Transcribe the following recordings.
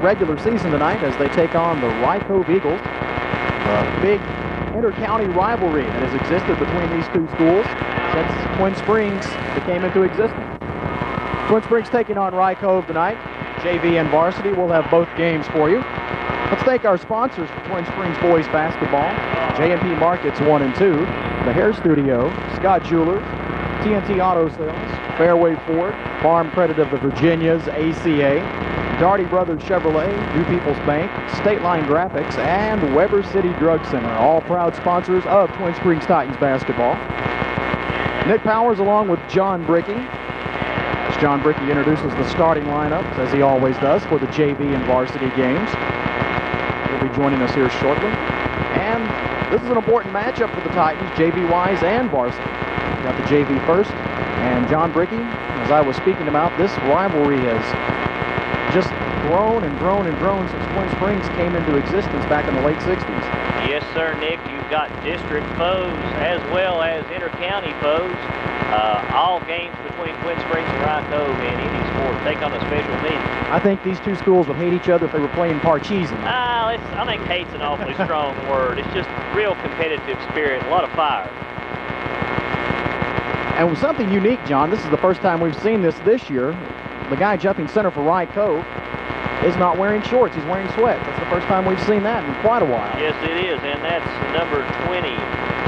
regular season tonight as they take on the Cove Eagles. A big inter-county rivalry that has existed between these two schools since Twin Springs came into existence. Twin Springs taking on Cove tonight. JV and varsity will have both games for you. Let's thank our sponsors for Twin Springs boys basketball: J&P Markets 1 and 2, the Hair Studio, Scott Jewelers, TNT Auto Sales, Fairway Ford, Farm Credit of the Virginias, ACA, Darty Brothers Chevrolet, New People's Bank, State Line Graphics, and Weber City Drug Center, all proud sponsors of Twin Springs Titans basketball. Nick Powers along with John Bricky. As John Bricky introduces the starting lineups, as he always does, for the JV and varsity games. He'll be joining us here shortly. And this is an important matchup for the Titans, JV-wise and varsity. We got the JV first, and John Bricky, as I was speaking about, this rivalry has just grown and grown and grown since Twin Springs came into existence back in the late 60s. Yes, sir, Nick. You've got district foes as well as inter-county foes. All games between Twin Springs and Cove in any sport take on a special meaning. I think these two schools would hate each other if they were playing Parcheesi. I think hate's an awfully strong word. It's just real competitive spirit, a lot of fire. And with something unique, John, this is the first time we've seen this year. The guy jumping center for Cove is not wearing shorts. He's wearing sweats. That's the first time we've seen that in quite a while. Yes, it is, and that's number 20.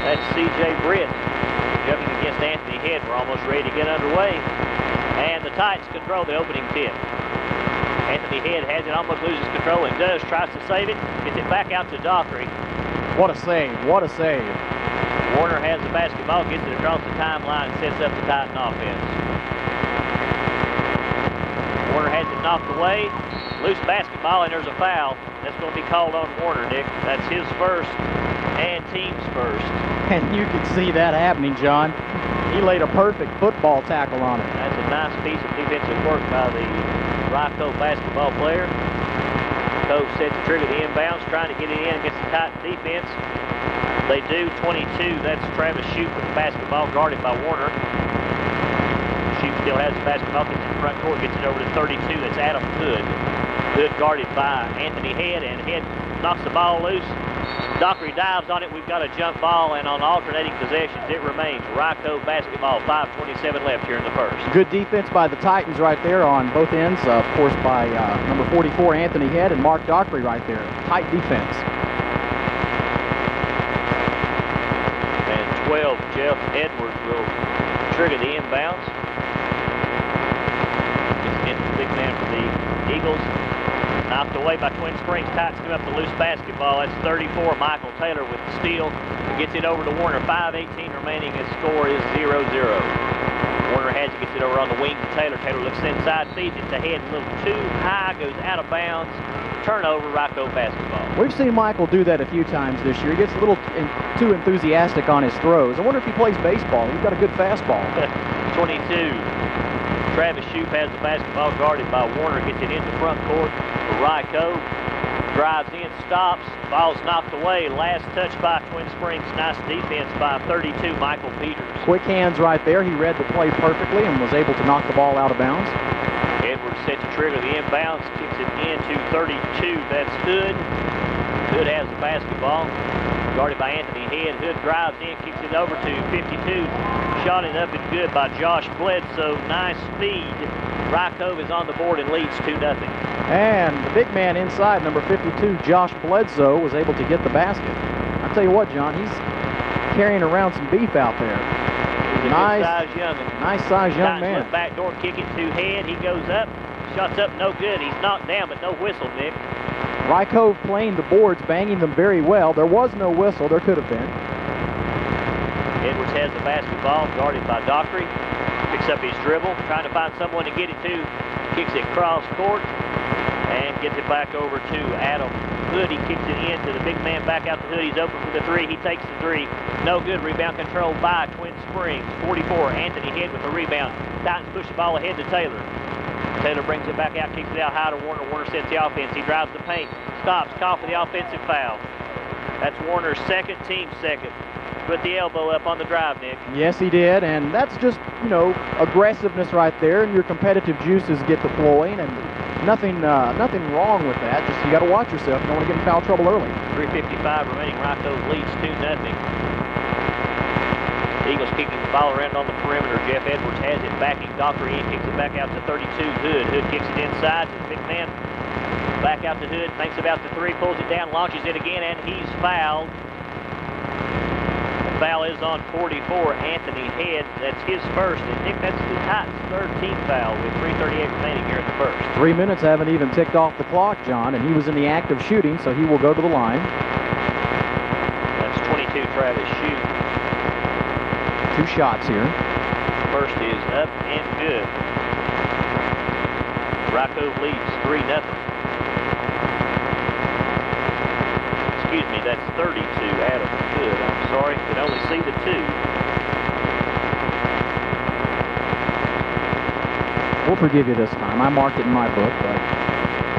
That's C.J. Britt jumping against Anthony Head. We're almost ready to get underway. And the Titans control the opening tip. Anthony Head has it, almost loses control, and does, tries to save it, gets it back out to Dockery. What a save, what a save. Warner has the basketball, gets it across the timeline, and sets up the Titan offense. Warner has it knocked away, loose basketball, and there's a foul. That's going to be called on Warner, Nick. That's his first and team's first. And you can see that happening, John. He laid a perfect football tackle on it. That's a nice piece of defensive work by the Cove basketball player. Cove set to trigger the inbounds, trying to get it in against the Titan defense. They do. 22, that's Travis Shoup with the basketball, guarded by Warner. Shoup still has the basketball, gets it in front court, gets it over to 32, that's Adam Hood. Hood guarded by Anthony Head, and Head knocks the ball loose. Dockery dives on it. We've got a jump ball, and on alternating possessions, it remains Cove basketball. 5:27 left here in the first. Good defense by the Titans right there on both ends, of course, by number 44, Anthony Head, and Mark Dockery right there. Tight defense. And 12, Jeff Edwards will trigger the inbounds. Gets it into the big man for the Eagles. Knocked away by Twin Springs. Titans come up the loose basketball. That's 34. Michael Taylor with the steal. Gets it over to Warner. 5:18 remaining. His score is 0-0. Warner has it, gets it over on the wing to Taylor. Taylor looks inside, feeds it to Head. A little too high, goes out of bounds. Turnover, Cove basketball. We've seen Michael do that a few times this year. He gets a little too enthusiastic on his throws. I wonder if he plays baseball. He's got a good fastball. 22. Travis Shoup has the basketball, guarded by Warner. Gets it into front court for Cove. Drives in, stops. Ball's knocked away. Last touch by Twin Springs. Nice defense by 32, Michael Peters. Quick hands right there. He read the play perfectly and was able to knock the ball out of bounds. Edwards set to trigger the inbounds. Kicks it into 32. That's Hood. Hood has the basketball, guarded by Anthony Head. Hood drives in, kicks it over to 52. Shot it up and good by Josh Bledsoe. Nice speed. Cove is on the board and leads 2-0. And the big man inside, number 52, Josh Bledsoe, was able to get the basket. I'll tell you what, John, he's carrying around some beef out there. He's a nice-sized young'un. Nice-sized young man. Backdoor kick it to Head. He goes up. Shot's up, no good. He's knocked down, but no whistle, Nick. Cove playing the boards, banging them very well. There was no whistle. There could have been. Edwards has the basketball, guarded by Dockery. Picks up his dribble, trying to find someone to get it to. Kicks it cross court and gets it back over to Adam Hood. He kicks it in to the big man back out to Hood. He's open for the three. He takes the three. No good. Rebound controlled by Twin Springs. 44, Anthony Head with the rebound. Titans push the ball ahead to Taylor. Taylor brings it back out, kicks it out high to Warner. Warner sets the offense. He drives the paint, stops, call for the offensive foul. That's Warner's second, team second. Put the elbow up on the drive, Nick. Yes, he did, and that's just, aggressiveness right there, and your competitive juices get to flowing, and nothing wrong with that. Just you got to watch yourself. You don't want to get in foul trouble early. 3:55 remaining. Rock Cove leads 2-0. Eagles kicking the ball around on the perimeter. Jeff Edwards has it, backing Dockery in, kicks it back out to 32 Hood. Hood kicks it inside to the big man. Back out to Hood, thinks about the three, pulls it down, launches it again, and he's fouled. The foul is on 44, Anthony Head. That's his first, and Nick, that's the Titans' third team foul with 3:38 remaining here in the first. 3 minutes haven't even ticked off the clock, John, and he was in the act of shooting, so he will go to the line. That's 22, Travis Shute. 2 shots here. First is up and good. Rock Cove leads 3-0. Excuse me, that's 32 Adam Hood. I'm sorry, can only see the 2. We'll forgive you this time. I marked it in my book, but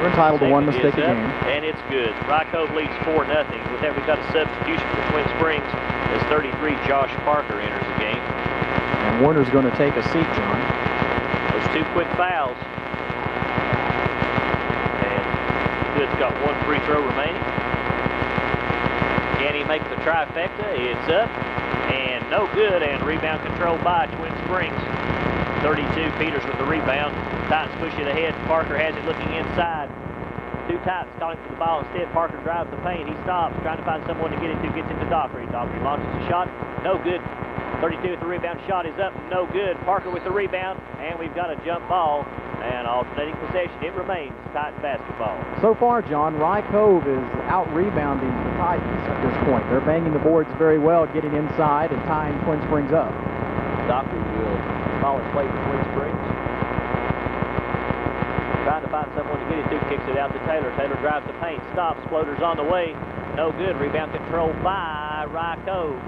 we're entitled to one mistake a game. And it's good. Rock Cove leads 4-0. With that, we've got a substitution for Twin Springs as 33 Josh Parker enters the game. And Warner's going to take a seat, John. Those 2 quick fouls. And Hood's got 1 free throw remaining. Can he make the trifecta? It's up and no good, and rebound controlled by Twin Springs. 32, Peters with the rebound. Titans push it ahead. Parker has it looking inside. 2 Titans calling for the ball. Instead, Parker drives the paint. He stops, trying to find someone to get it to. Gets into Dockery. Dockery launches a shot. No good. 32 with the rebound. Shot is up. No good. Parker with the rebound. And we've got a jump ball. And alternating possession. It remains Titan basketball. So far, John, Rye Cove is out-rebounding the Titans at this point. They're banging the boards very well, getting inside and tying Twin Springs up. Dockery will call it play for Twin Springs. Trying to find someone to get it to. Kicks it out to Taylor. Taylor drives the paint. Stops. Floater's on the way. No good. Rebound controlled by Rye Cove.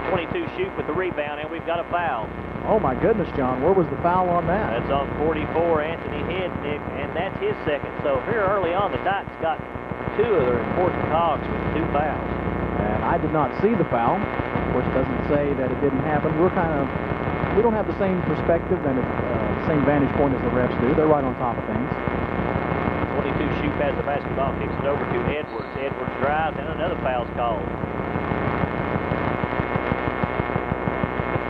22 Shoot with the rebound, and we've got a foul. Oh, my goodness, John. Where was the foul on that? That's on 44, Anthony Head, Nick, and that's his second. So here early on, the Titans got 2 of their important hogs with 2 fouls. And I did not see the foul. Of course, it doesn't say that it didn't happen. We don't have the same perspective and the same vantage point as the refs do. They're right on top of things. 22 Shoot has the basketball, kicks it over to Edwards. Edwards drives, and another foul's called.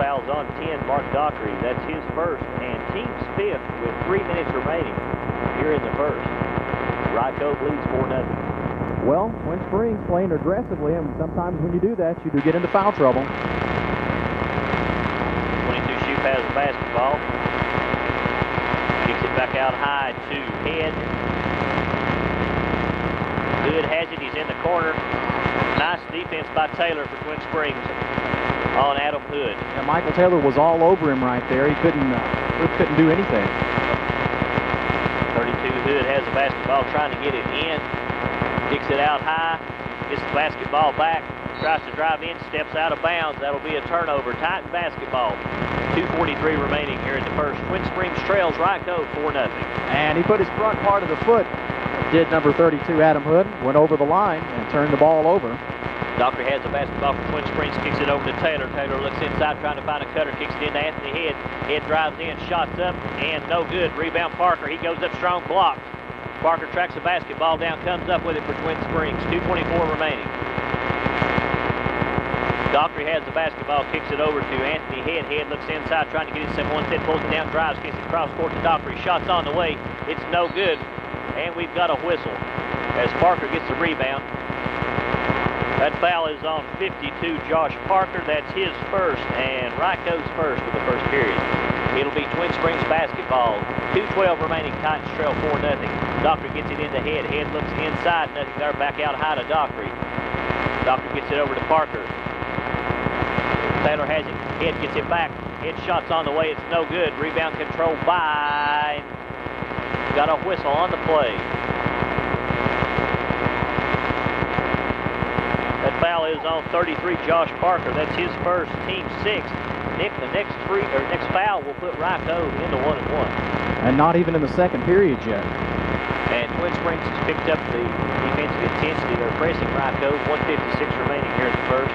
Fouls on 10, Mark Dockery. That's his first, and team's 5th with 3 minutes remaining here in the first. Rye Cove leads 4-0. Well, Twin Springs playing aggressively, and sometimes when you do that, you do get into foul trouble. 22 Shoot has the basketball. Kicks it back out high to Head. Hood has it. He's in the corner. Nice defense by Taylor for Twin Springs on Adam Hood. Yeah, Michael Taylor was all over him right there. He couldn't do anything. 32 Hood has the basketball, trying to get it in. Kicks it out high. Gets the basketball back. Tries to drive in. Steps out of bounds. That'll be a turnover. Titan basketball. 2:43 remaining here in the first. Twin Springs trails Rye Cove 4-0. And he put his front part of the foot. Did number 32 Adam Hood. Went over the line and turned the ball over. Dockery has the basketball for Twin Springs, kicks it over to Taylor. Taylor looks inside, trying to find a cutter, kicks it into Anthony Head. Head drives in, shots up, and no good. Rebound Parker, he goes up strong, blocked. Parker tracks the basketball down, comes up with it for Twin Springs. 2:24 remaining. Dockery has the basketball, kicks it over to Anthony Head. Head looks inside, trying to get it someone, instead pulls it down, drives, kicks it across court to Dockery. Shots on the way, it's no good, and we've got a whistle as Parker gets the rebound. That foul is on 52, Josh Parker. That's his first, and Rye Cove's first for the first period. It'll be Twin Springs basketball. 2:12 remaining. Titans trail 4-0. Dockery gets it into Head. Head looks inside. Nothing there. Back out high to Dockery. Dockery gets it over to Parker. Taylor has it. Head gets it back. Head shots on the way. It's no good. Rebound controlled by. Got a whistle on the play. That foul is on 33, Josh Parker. That's his first, team 6. Nick, the next foul will put Rye Cove into 1-1. And not even in the second period yet. And Twin Springs has picked up the defensive intensity. They're pressing Rye Cove. 1:56 remaining here in the first.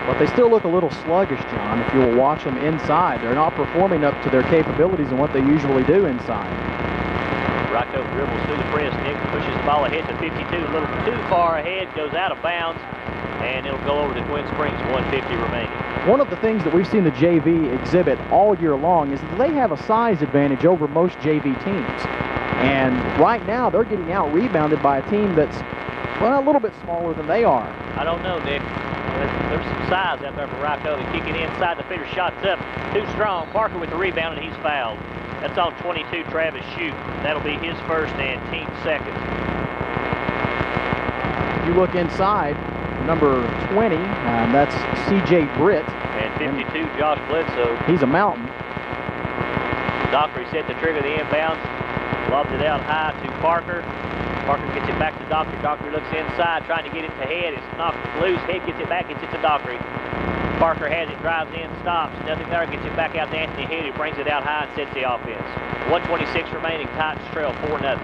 But they still look a little sluggish, John, if you'll watch them inside. They're not performing up to their capabilities and what they usually do inside. Rocco dribbles through the press. Nick pushes the ball ahead to 52. A little too far ahead. Goes out of bounds. And it'll go over to Twin Springs. 1:50 remaining. One of the things that we've seen the JV exhibit all year long is that they have a size advantage over most JV teams. And right now, they're getting out-rebounded by a team that's, well, a little bit smaller than they are. I don't know, Nick. There's some size out there for Rocco. They're kicking inside. The feeder shot's up. Too strong. Parker with the rebound, and he's fouled. That's on 22, Travis Shoup. That'll be his first and team second. If you look inside, number 20, that's C.J. Britt. And 52, Josh Bledsoe. He's a mountain. Dockery set to trigger the inbounds. Lobs it out high to Parker. Parker gets it back to Dockery. Dockery looks inside, trying to get it to Head. It's knocked loose. Head gets it back, gets it to Dockery. Parker has it, drives in, stops. Nothing there, gets it back out to Anthony Head, who brings it out high and sets the offense. 1:26 remaining, Titans trail 4-0.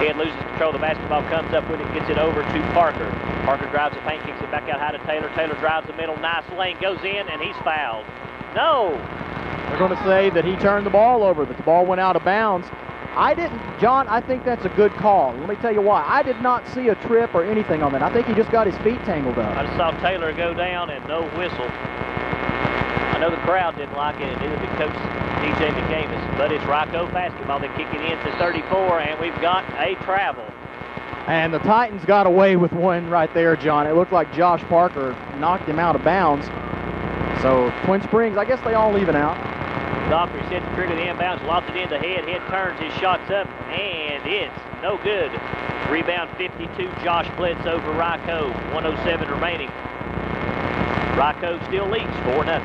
Head loses control of the basketball, comes up with it, gets it over to Parker. Parker drives the paint, kicks it back out high to Taylor. Taylor drives the middle, nice lane, goes in, and he's fouled. No! They're going to say that he turned the ball over, that the ball went out of bounds. John, I think that's a good call. Let me tell you why. I did not see a trip or anything on that. I think he just got his feet tangled up. I just saw Taylor go down and no whistle. I know the crowd didn't like it, and neither did Coach DJ McCamus, but it's Rocco basketball. They kick it in to 34, and we've got a travel. And the Titans got away with one right there, John. It looked like Josh Parker knocked him out of bounds. So Twin Springs, I guess they all leave it out. Dockery set to trigger the inbounds, lobs it into Head. Head turns, his shot's up, and it's no good. Rebound 52, Josh Bledsoe for Rocco. 1:07 remaining. Rocco still leads 4-0.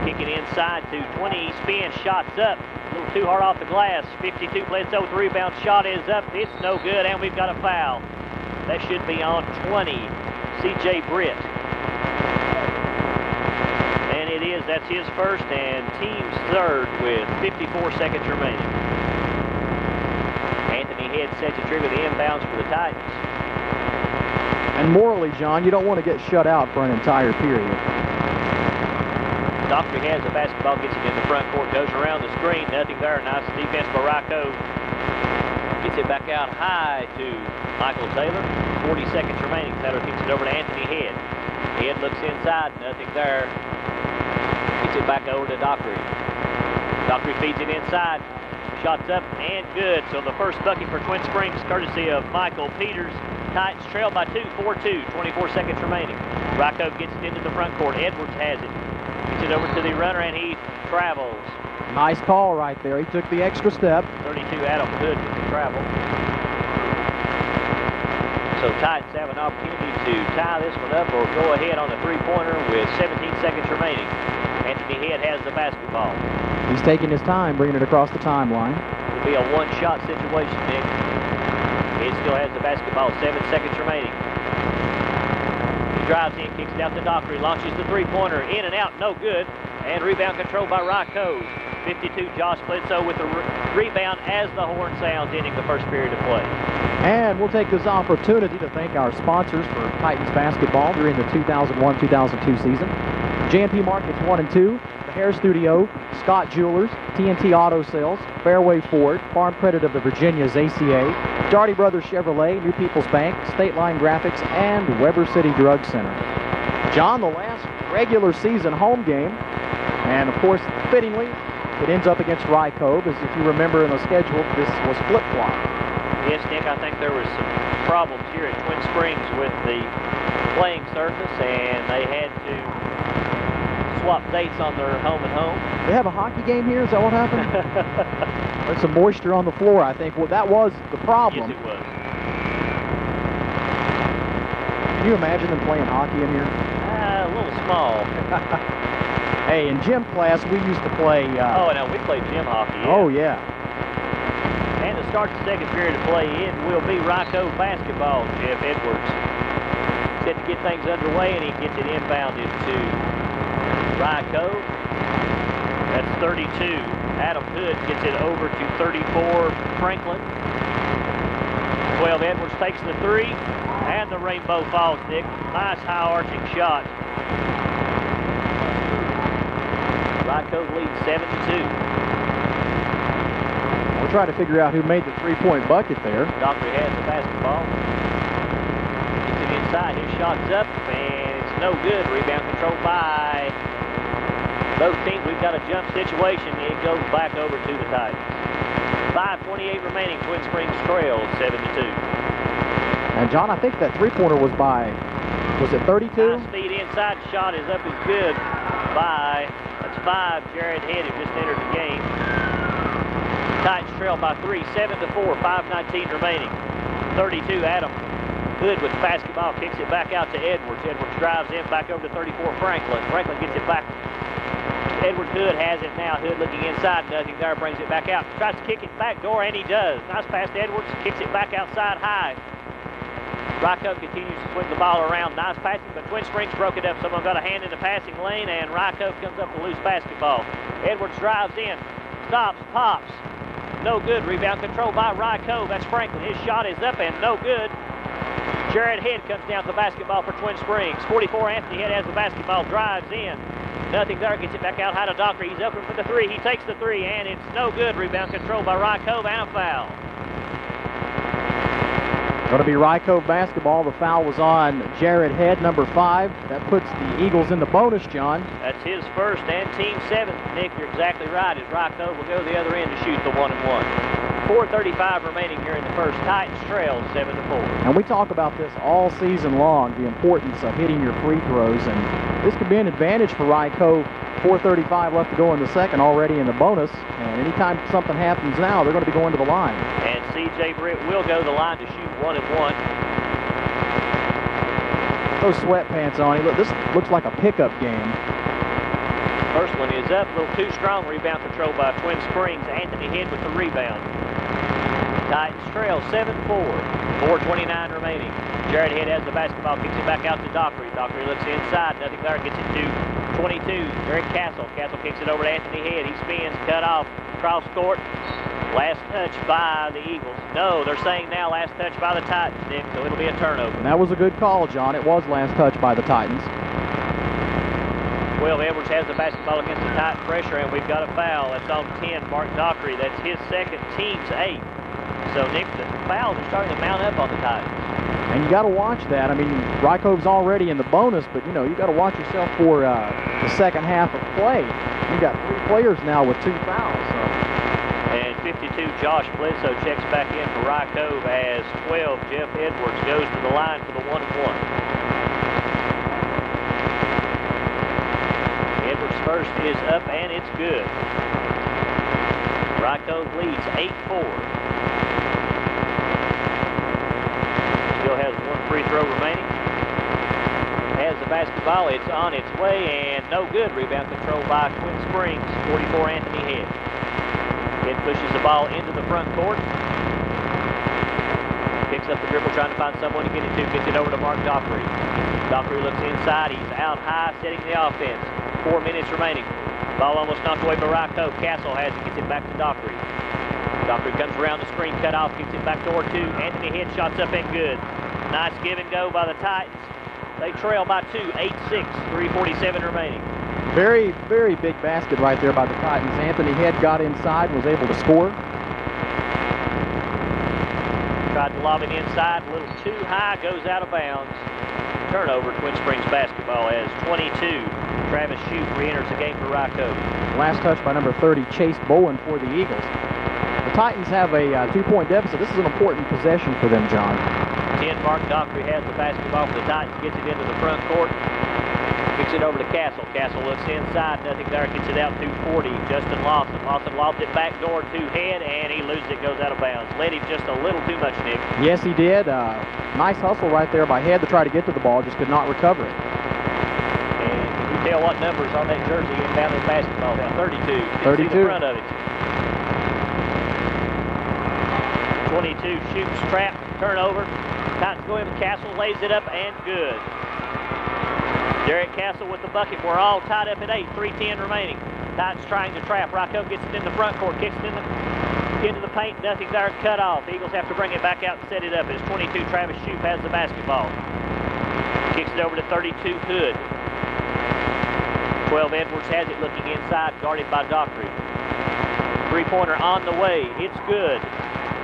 Kicking inside to 20, spin, shot's up. A little too hard off the glass. 52, Bledsoe with the rebound, shot is up. It's no good, and we've got a foul. That should be on 20, C.J. Britt. It is. That's his first and team's third with 54 seconds remaining. Anthony Head set to trigger the inbounds for the Titans. And morally, John, you don't want to get shut out for an entire period. Dockery has the basketball, gets it in the front court, goes around the screen, nothing there. Nice defense by Rocco. Gets it back out high to Michael Taylor. 40 seconds remaining. Taylor kicks it over to Anthony Head. Head looks inside, nothing there. Gets it back over to Dockery. Dockery feeds it inside. Shots up and good. So the first bucket for Twin Springs, courtesy of Michael Peters. Titans trail by 2, 4-2, 24 seconds remaining. Rocco gets it into the front court. Edwards has it. Gets it over to the runner, and he travels. Nice call right there. He took the extra step. 32, Adam Hood with the travel. So Titans have an opportunity to tie this one up or go ahead on the three-pointer with 17 seconds remaining. Anthony Head has the basketball. He's taking his time, bringing it across the timeline. It'll be a one-shot situation, Nick. Head still has the basketball, 7 seconds remaining. He drives in, kicks it out to Dockery, launches the three-pointer, in and out, no good. And rebound controlled by Rocco. 52, Josh Bledsoe with the rebound as the horn sounds, ending the first period of play. And we'll take this opportunity to thank our sponsors for Titans basketball during the 2001-2002 season. J&P Markets 1 and 2, the Hair Studio, Scott Jewelers, TNT Auto Sales, Fairway Ford, Farm Credit of the Virginias ACA, Darty Brothers Chevrolet, New People's Bank, State Line Graphics, and Weber City Drug Center. John, the last regular season home game, and of course, fittingly, it ends up against Rye Cove, as if you remember in the schedule, this was flip-flop. Yes, Nick, I think there was some problems here at Twin Springs with the playing surface, and they had to swap dates on their home and home. They have a hockey game here? Is that what happened? There's some moisture on the floor, I think. Well, that was the problem. Yes, it was. Can you imagine them playing hockey in here? A little small. Hey, in gym class, we used to play... oh, no, we played gym hockey, yeah. Oh, yeah. And to start the second period of play, it will be Rocco basketball. Jeff Edwards set to get things underway, and he gets it inbounded to Rocco. That's 32. Adam Hood gets it over to 34, Franklin. 12, Edwards takes the three, and the rainbow falls, Nick. Nice high-arching shot. Rocco leads 7-2. We'll try to figure out who made the three-point bucket there. Dockery has the basketball. Gets it inside. His shot's up, and it's no good. Rebound controlled by both teams. We've got a jump situation. It goes back over to the Titans. 5:28 remaining. Twin Springs trails 7-2. And John, I think that three-pointer was it 32? High speed inside shot is up, is good by, that's 5. Jared Head, who just entered the game. Titans trail by 3, 7-4, 5:19 remaining. 32, Adam Hood with the basketball, kicks it back out to Edwards. Edwards drives in, back over to 34, Franklin. Franklin gets it back. Edwards, Hood has it now. Hood looking inside, nothing there, brings it back out. Tries to kick it back door, and he does. Nice pass to Edwards, kicks it back outside high. Rycove continues to swing the ball around. Nice passing, but Twin Springs broke it up. Someone got a hand in the passing lane, and Rycove comes up with a loose basketball. Edwards drives in, stops, pops. No good. Rebound controlled by Rycove. That's Franklin. His shot is up and no good. Jared Head comes down to the basketball for Twin Springs. 44, Anthony Head has the basketball, drives in. Nothing there, gets it back out high to Dockery. He's open for the three. He takes the three, and it's no good. Rebound controlled by Rycove and a foul. Going to be Rycove basketball. The foul was on Jared Head, number 5. That puts the Eagles in the bonus, John. That's his first and team 7th. Nick, you're exactly right, as Rycove will go the other end to shoot the 1-and-1. 4:35 remaining here in the first. Titans trail 7-4. And we talk about this all season long, the importance of hitting your free throws, and this could be an advantage for Rycove. 4:35 left to go in the second, already in the bonus, and anytime something happens now, they're going to be going to the line. And C.J. Britt will go to the line to shoot 1-and-1. Those sweatpants on. Look, this looks like a pickup game. First one is up, a little too strong. Rebound controlled by Twin Springs. Anthony Head with the rebound. Titans trail 7-4. 4:29 remaining. Jared Head has the basketball, kicks it back out to Dockery. Dockery looks inside, nothing there, gets it to 22. Eric Castle. Castle kicks it over to Anthony Head. He spins, cut off, cross court. Last touch by the Eagles. No, they're saying now last touch by the Titans, Nick, so it'll be a turnover. And that was a good call, John. It was last touch by the Titans. 12, Edwards has the basketball against the Titan pressure, and we've got a foul. That's on 10, Mark Dockery. That's his second, team's 8th. So, Nick, the fouls are starting to mount up on the Titans. And you got to watch that. I mean, Rycove's already in the bonus, but, you know, you got to watch yourself for the second half of play. You got 3 players now with 2 fouls. So. And 52, Josh Bledsoe checks back in for Rycove as 12, Jeff Edwards goes to the line for the 1-and-1. Edwards' first is up, and it's good. Rycove leads 8-4. Still has 1 free throw remaining. Has the basketball. It's on its way, and no good. Rebound controlled by Twin Springs. 44, Anthony Head. Head pushes the ball into the front court. Picks up the dribble, trying to find someone to get it to. Gets it over to Mark Dockery. Dockery looks inside. He's out high, setting the offense. 4 minutes remaining. Ball almost knocked away by Rycove. Castle has it, gets it back to Dockery. Dockery comes around the screen, cut off, kicks it back door 2. Anthony Head shots up and good. Nice give and go by the Titans. They trail by 2, 8-6, 3:47 remaining. Very, very big basket right there by the Titans. Anthony Head got inside and was able to score. Tried to lob it inside, a little too high, goes out of bounds. Turnover, Twin Springs basketball as 22. Travis Shute re-enters the game for Rycove. Last touch by number 30, Chase Bowen for the Eagles. The Titans have a 2-point deficit. This is an important possession for them, John. 10, Mark Dockery has the basketball for the Titans, gets it into the front court. Kicks it over to Castle. Castle looks inside, nothing there, gets it out to 40. Justin Lawson. Lawson lobs it back door to Head, and he loses it, goes out of bounds. Led him just a little too much, Nick. Yes, he did. Nice hustle right there by Head to try to get to the ball, just could not recover it. And can you tell what numbers on that jersey inbound in basketball now? 32. 32. See the front of it. 22 shoots, trap, turnover. Titans go in with Castle, lays it up, and good. Derek Castle with the bucket. We're all tied up at 8, 3:10 remaining. Titans trying to trap. Rycove gets it in the front court, kicks it into the paint. Nothing there, cut off. The Eagles have to bring it back out and set it up as 22, Travis Shute has the basketball. Kicks it over to 32, Hood. 12, Edwards has it looking inside, guarded by Dockery. Three-pointer on the way. It's good.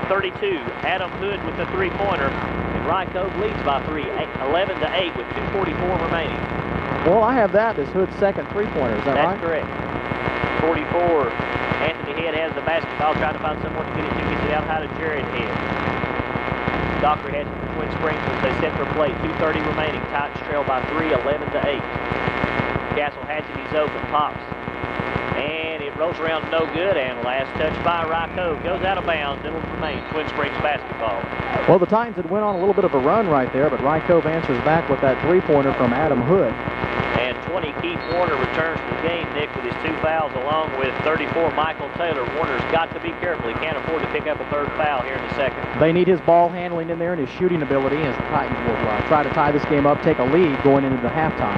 32. Adam Hood with the three-pointer. And Rye Cove leads by 11-8 with 2:44 remaining. Well, I have that as Hood's second three-pointer. Is that right? That's correct. 44. Anthony Head has the basketball, trying to find someone to get it to. Gets it out high to Jared Head. Dockery has it for Twin Springs as they set their play. 2:30 remaining. Titans trail by 3, 11-8. Castle has it. He's open. Pops. And it rolls around no good. And last touch by Rye Cove. Goes out of bounds. It'll remain Twin Springs basketball. Well, the Titans had went on a little bit of a run right there, but Rye Cove answers back with that three-pointer from Adam Hood. And 20, Keith Warner returns to the game, Nick, with his 2 fouls, along with 34, Michael Taylor. Warner's got to be careful. He can't afford to pick up a 3rd foul here in the second. They need his ball handling in there and his shooting ability as the Titans will try to tie this game up, take a lead going into the halftime.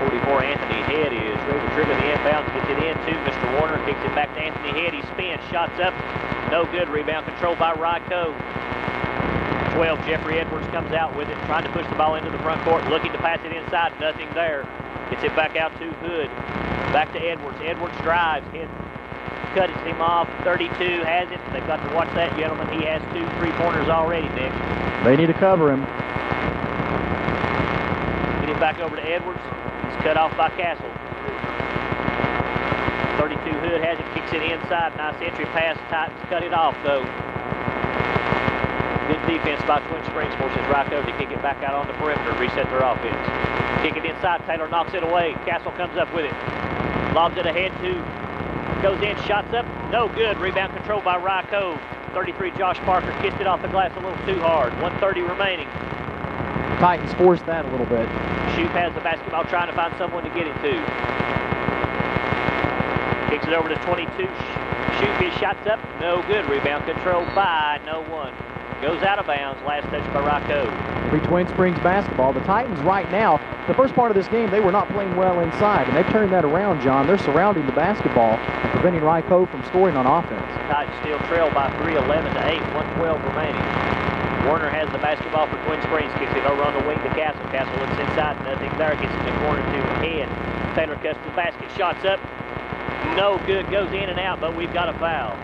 44, Anthony Head is ready to trigger the inbound, gets it in to Mr. Warner, kicks it back to Anthony Head. He spins, shots up, no good. Rebound controlled by Rye Cove. 12, Jeffrey Edwards comes out with it, trying to push the ball into the front court, looking to pass it inside, nothing there. Gets it back out to Hood. Back to Edwards. Edwards drives, cuts him off. 32 has it. They've got to watch that gentleman. He has 2 three-pointers already, Nick. They need to cover him. Get it back over to Edwards. He's cut off by Castle. 32 Hood has it, kicks it inside. Nice entry pass. Titans cut it off, though. Good defense by Twin Springs forces Rye Cove to kick it back out on the perimeter, reset their offense. Kick it inside, Taylor knocks it away. Castle comes up with it. Lobs it ahead to, goes in, shots up, no good. Rebound controlled by Rye Cove. 33, Josh Parker kissed it off the glass a little too hard. 1:30 remaining. Titans forced that a little bit. Shoup has the basketball, trying to find someone to get it to. Kicks it over to 22. Shoup, his shots up, no good. Rebound controlled by no one. Goes out of bounds. Last touch by Rye Cove. It'll be Twin Springs basketball. The Titans right now, the first part of this game, they were not playing well inside, and they've turned that around, John. They're surrounding the basketball and preventing Rye Cove from scoring on offense. Titans still trail by 3, 11-8, 1:12 remaining. Warner has the basketball for Twin Springs. Kicks it over on the wing to Castle. Castle looks inside. Nothing there. Gets in the corner to Head. Taylor cuts the basket. Shots up. No good. Goes in and out, but we've got a foul.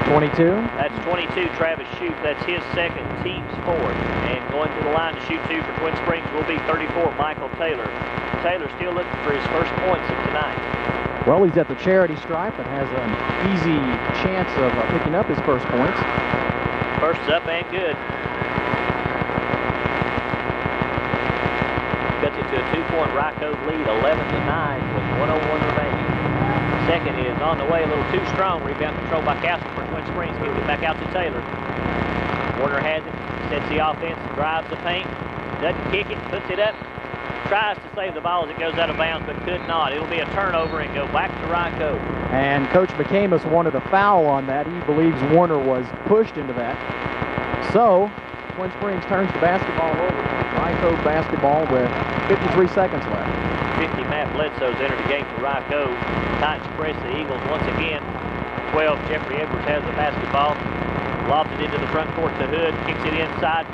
22. That's 22, Travis Shoup. That's his second, team's 4th. And going to the line to shoot 2 for Twin Springs will be 34, Michael Taylor. Taylor still looking for his first points of tonight. Well, he's at the charity stripe and has an easy chance of picking up his first points. First up and good. Cuts it to a 2-point Rye Cove lead, 11-9 with 1:01 remaining. Second is on the way, a little too strong. Rebound controlled by Castle for Twin Springs. Gives it back out to Taylor. Warner has it, sets the offense, drives the paint, doesn't kick it, puts it up, tries to save the ball as it goes out of bounds, but could not. It'll be a turnover and go back to Rye Cove. And Coach McCamus wanted a foul on that. He believes Warner was pushed into that. So, Twin Springs turns the basketball over. Rye Cove basketball with 53 seconds left. 50, Matt Bledsoe's entered the game for Rye Cove. Titans press the Eagles once again. 12, Jeffrey Edwards has the basketball. Lobs it into the front court to Hood. Kicks it inside.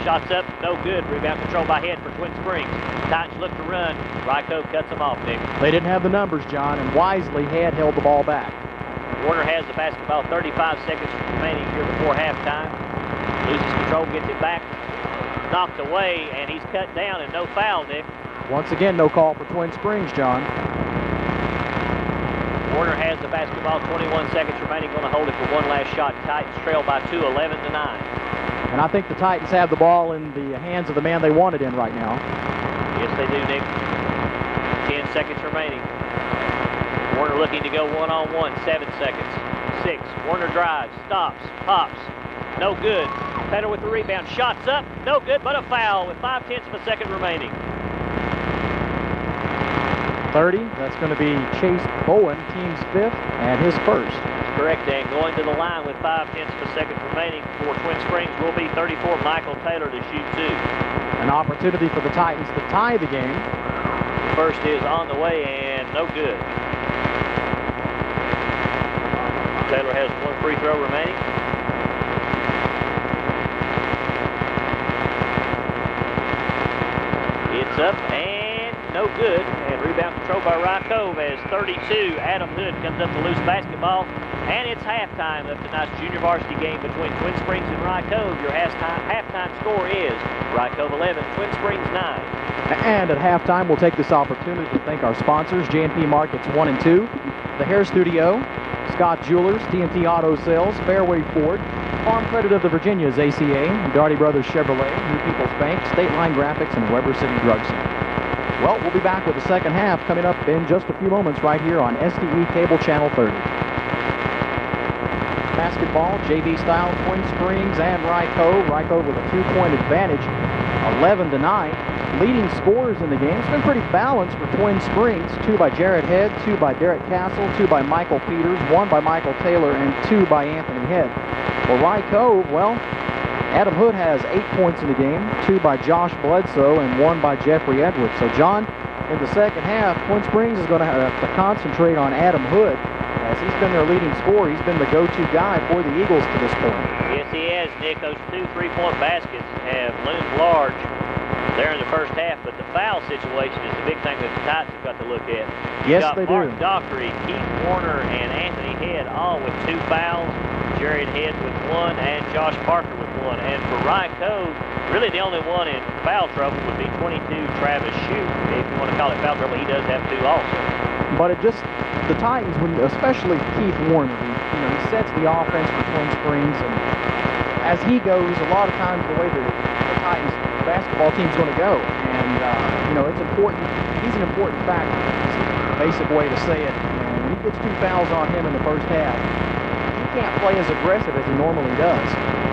Shots up, no good. Rebound controlled by Head for Twin Springs. Titans look to run. Rye Cove cuts them off, Nick. They didn't have the numbers, John, and wisely Head held the ball back. Warner has the basketball. 35 seconds remaining here before halftime. Loses control, gets it back. Knocked away, and he's cut down, and no foul, Nick. Once again, no call for Twin Springs, John. Warner has the basketball, 21 seconds remaining, going to hold it for one last shot. Titans trail by 2, 11-9. And I think the Titans have the ball in the hands of the man they want it in right now. Yes, they do, Nick. 10 seconds remaining. Warner looking to go one-on-one, 7 seconds. 6, Warner drives, stops, pops, no good. Taylor with the rebound, shots up, no good, but a foul with 0.5 of a second remaining. 30, that's going to be Chase Bowen, team's 5th, and his first. That's correct, and going to the line with 0.5 of a second remaining for Twin Springs will be 34, Michael Taylor to shoot 2. An opportunity for the Titans to tie the game. First is on the way and no good. Taylor has 1 free throw remaining. It's up and no good. And rebound controlled by Rye Cove as 32. Adam Hood comes up to loose basketball. And it's halftime of tonight's junior varsity game between Twin Springs and Rye Cove. Your halftime score is Rye Cove 11, Twin Springs 9. And at halftime, we'll take this opportunity to thank our sponsors, J&P Markets 1 and 2, The Hair Studio, Scott Jewelers, TNT Auto Sales, Fairway Ford, Farm Credit of the Virginias, ACA, Darty Brothers Chevrolet, New People's Bank, State Line Graphics, and Weber City Drug Center. Well, we'll be back with the second half coming up in just a few moments right here on SDE Cable Channel 30. Basketball, JV style, Twin Springs and Rye Cove. Rye Cove with a 2-point advantage, 11-9. Leading scorers in the game. It's been pretty balanced for Twin Springs. 2 by Jared Head, 2 by Derek Castle, 2 by Michael Peters, 1 by Michael Taylor, and 2 by Anthony Head. For Rye Cove, well, Adam Hood has 8 points in the game, 2 by Josh Bledsoe, and 1 by Jeffrey Edwards. So, John, in the second half, Twin Springs is going to have to concentrate on Adam Hood, as he's been their leading scorer. He's been the go-to guy for the Eagles to this point. Yes, he has, Nick. Those 2 3-point baskets have loomed large there in the first half, but the foul situation is the big thing that the Titans have got to look at. Yes, they do. Mark Dockery, Keith Warner, and Anthony Head all with 2 fouls. Jared Head with 1, and Josh Parker with 1. And for Rye Cove, really the only one in foul trouble would be 22 Travis Shute. If you want to call it foul trouble, he does have 2 also. But it just, the Titans, especially Keith Warner, he sets the offense for Twin Springs, and as he goes, a lot of times the way the Titans basketball team's going to go, and it's important. He's an important factor. It's a basic way to say it. And when he gets 2 fouls on him in the first half, he can't play as aggressive as he normally does.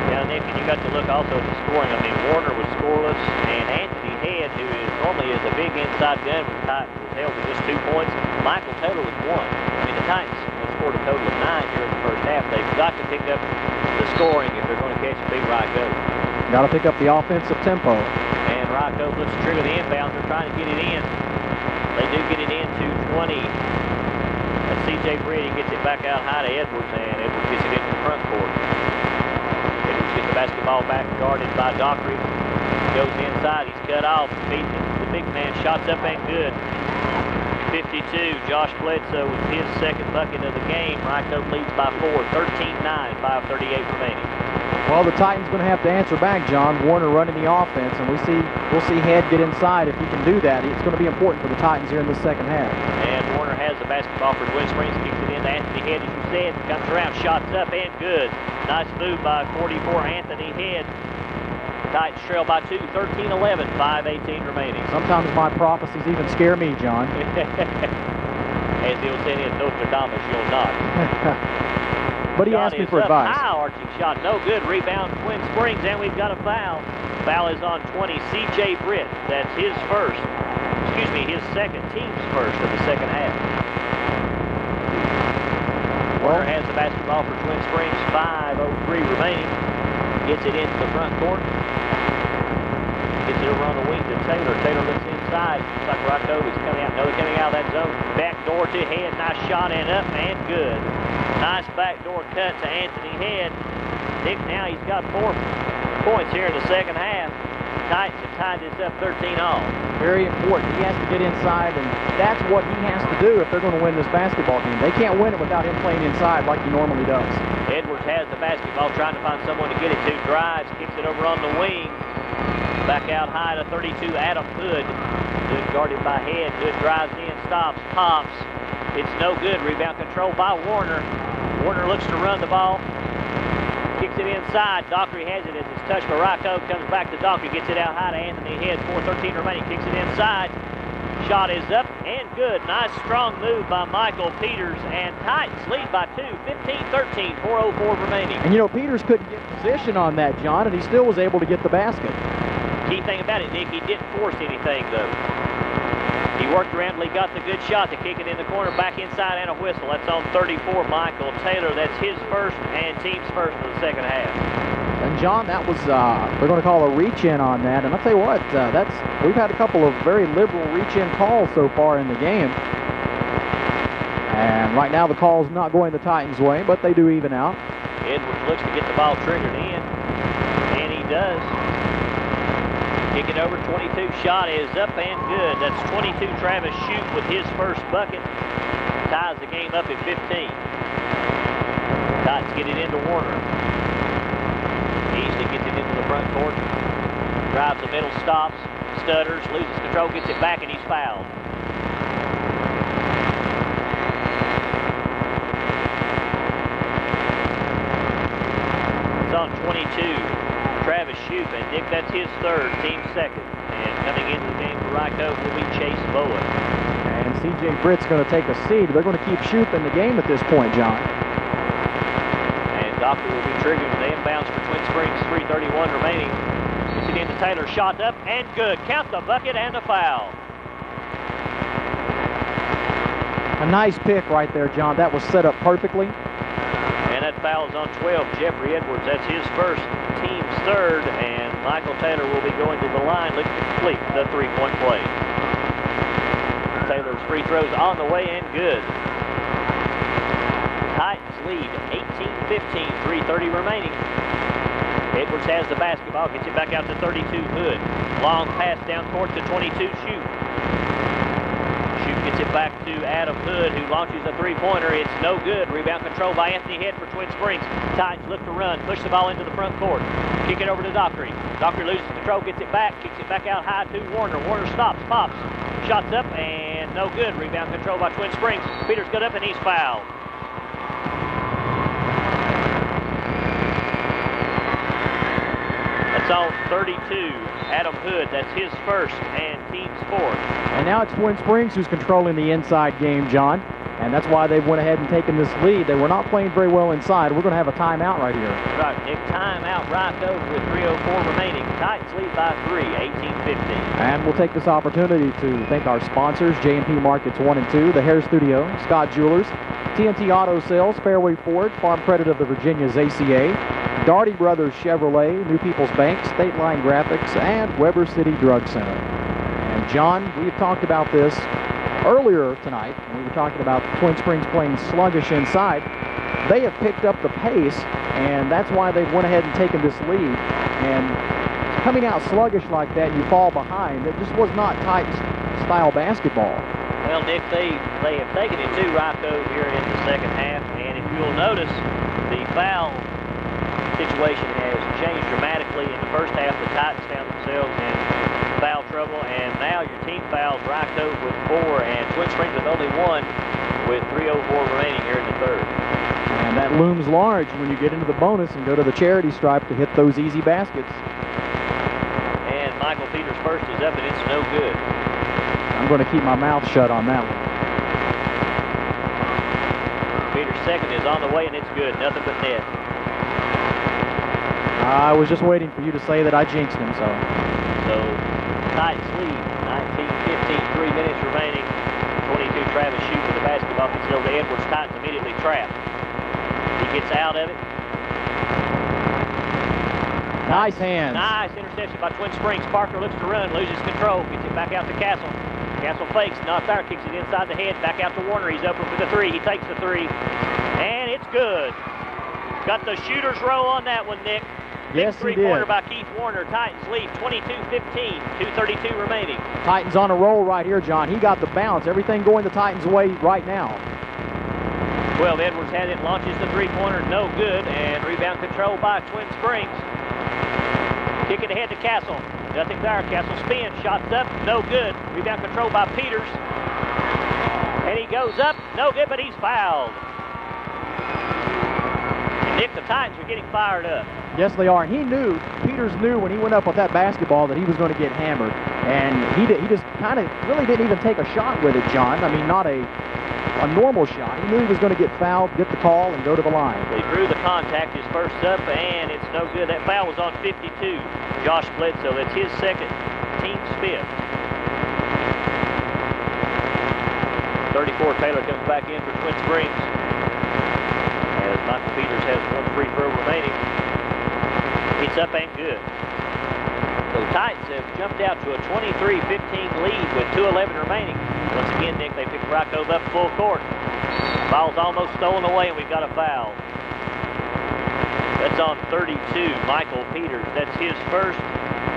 Yeah, Nick, and you got to look also at the scoring. I mean, Warner was scoreless, and Anthony Head, who normally is a big inside gun for the Titans, was held to just 2 points. Michael Taylor was 1. I mean, the Titans have scored a total of 9 here in the first half. They've got to pick up the scoring if they're going to catch and beat Rye Cove. Got to pick up the offensive tempo. And Rye Cove looks to trigger the inbound. They're trying to get it in. They do get it into 20. That's C.J. Britt. He gets it back out high to Edwards, and Edwards gets it into the front court. Edwards gets the basketball back, guarded by Dockery. Goes inside. He's cut off. Beats the big man. Shots up and good. 52. Josh Bledsoe with his second bucket of the game. Rye Cove leads by 4. 13-9. 5:38 remaining. Well, the Titans going to have to answer back, John. Warner running the offense, and we'll see Head get inside. If he can do that, it's going to be important for the Titans here in the second half. And Warner has the basketball for Twin Springs, kicks it into Anthony Head, as you said, comes around, shots up and good. Nice move by 44 Anthony Head. Titans trail by 2, 13-11, 5:18 remaining. Sometimes my prophecies even scare me, John. As the old saying is, Nostradamus, you'll not. But he asked me for advice. High arching shot, no good. Rebound, Twin Springs, and we've got a foul. Foul is on 20, C.J. Britt. That's his second, team's first of the second half. Warner has the basketball for Twin Springs, 5:03 remaining. Gets it into the front court. Gets it over on the wing to Taylor. Taylor looks inside. Looks like Rye Cove is coming out. No, they're coming out of that zone. Back door to Head. Nice shot and up and good. Nice backdoor cut to Anthony Head. Nick, now he's got 4 points here in the second half. Titans have tied this up 13-all. Very important. He has to get inside, and that's what he has to do if they're going to win this basketball game. They can't win it without him playing inside like he normally does. Edwards has the basketball, trying to find someone to get it to. Drives, kicks it over on the wing. Back out high to 32, Adam Hood. Hood guarded by Head. Hood drives in, stops, pops. It's no good. Rebound controlled by Warner. Warner looks to run the ball. Kicks it inside. Dockery has it as it's touched by Rye Cove. Comes back to Dockery. Gets it out high to Anthony Head. 4:13 remaining. Kicks it inside. Shot is up and good. Nice strong move by Michael Peters. And Titans lead by 2. 15-13. 4:04 remaining. And Peters couldn't get position on that, John, and he still was able to get the basket. Key thing about it, Nick, he didn't force anything, though. He worked around till he got the good shot to kick it in the corner, back inside, and a whistle. That's on 34, Michael Taylor. That's his first and team's first of the second half. And John, that was, they're going to call a reach-in on that. And I'll tell you what, we've had a couple of very liberal reach-in calls so far in the game. And right now the call's not going the Titans' way, but they do even out. Edwards looks to get the ball triggered in, and he does. Kick it over, 22 shot is up and good. That's 22 Travis Shoup with his first bucket. Ties the game up at 15. Titans get it into Warner. Easily gets it into the front court. Drives the middle, stops, stutters, loses control, gets it back, and he's fouled. It's on 22, Travis Shoup, and Nick, that's his third, team second. And coming into the game for Rye Cove will be Chase Bowen. And C.J. Britt's going to take a seat. They're going to keep Shoup in the game at this point, John. And Doctor will be triggering the inbounds for Twin Springs, 3:31 remaining. Gets it into Taylor, shot up and good. Count the bucket and the foul. A nice pick right there, John. That was set up perfectly. And that foul is on 12, Jeffrey Edwards. That's his first, team's third, and Michael Taylor will be going to the line looking to complete the three-point play. Taylor's free throws on the way and good. Titans lead 18-15, 3:30 remaining. Edwards has the basketball, gets it back out to 32 Hood. Long pass down court to 22 Shoup. Shoup gets it back to Adam Hood, who launches a three-pointer. It's no good. Rebound control by Anthony Head for Twin Springs. Titans look to run, push the ball into the front court. Kick it over to Dockery. Dockery loses control, gets it back, kicks it back out high to Warner. Warner stops, pops, shots up, and no good. Rebound control by Twin Springs. Peters got up, and he's fouled. That's on 32, Adam Hood. That's his first and team's fourth. And now it's Twin Springs who's controlling the inside game, John. And that's why they went ahead and taken this lead. They were not playing very well inside. We're going to have a timeout right here. Right, Nick, timeout right over with 3:04 remaining. Titans lead by 3, 18-15. And we'll take this opportunity to thank our sponsors, J&P Markets 1 and 2, the Hair Studio, Scott Jewelers, TNT Auto Sales, Fairway Ford, Farm Credit of the Virginias ACA, Darty Brothers Chevrolet, New People's Bank, State Line Graphics, and Weber City Drug Center. And John, we've talked about this earlier tonight, when we were talking about Twin Springs playing sluggish inside. They have picked up the pace, and that's why they've went ahead and taken this lead. And coming out sluggish like that, you fall behind. It just was not Titans-style basketball. Well, Nick, they have taken it to Rye Cove here in the second half, and if you'll notice, the foul situation has changed dramatically. In the first half, the Titans found themselves in foul trouble, and now your team fouls Rye Cove with 4, and Twin Springs with only 1 with 3:04 remaining here in the third. And that looms large when you get into the bonus and go to the charity stripe to hit those easy baskets. And Michael Peters' first is up, and it's no good. I'm going to keep my mouth shut on that one. Peters' second is on the way, and it's good. Nothing but net. I was just waiting for you to say that I jinxed him, so Titans lead, 19-15, 3 minutes remaining. 22 Travis Shoup with the basketball. It's still to Edwards. Titans immediately trapped. He gets out of it. Nice hands. Nice interception by Twin Springs. Parker looks to run, loses control, gets it back out to Castle. Castle fakes, not there, kicks it inside the head, back out to Warner. He's open for the 3. He takes the 3, and it's good. Got the shooter's row on that one, Nick. Yes, Big three-pointer by Keith Warner. Titans lead 22-15, 2:32 remaining. Titans on a roll right here, John. He got the bounce. Everything going the Titans' way right now. 12, Edwards has it, launches the three-pointer, no good, and rebound control by Twin Springs. Kick it ahead to Castle. Nothing there. Castle spins, shots up, no good. Rebound control by Peters. And he goes up, no good, but he's fouled. And Nick, the Titans are getting fired up. Yes, they are. And Peters knew when he went up with that basketball that he was going to get hammered. And he just kind of really didn't even take a shot with it, John. I mean, not a normal shot. He knew he was going to get fouled, get the call, and go to the line. They drew the contact, his first up, and it's no good. That foul was on 52. Josh Bledsoe, that's his second, team's fifth. 34, Taylor comes back in for Twin Springs. As Michael Peters has 1 free throw remaining. It's up and good. So Titans have jumped out to a 23-15 lead with 2:11 remaining. Once again, Nick, they pick Rye Cove up full court. Ball's almost stolen away, and we've got a foul. That's on 32, Michael Peters. That's his first,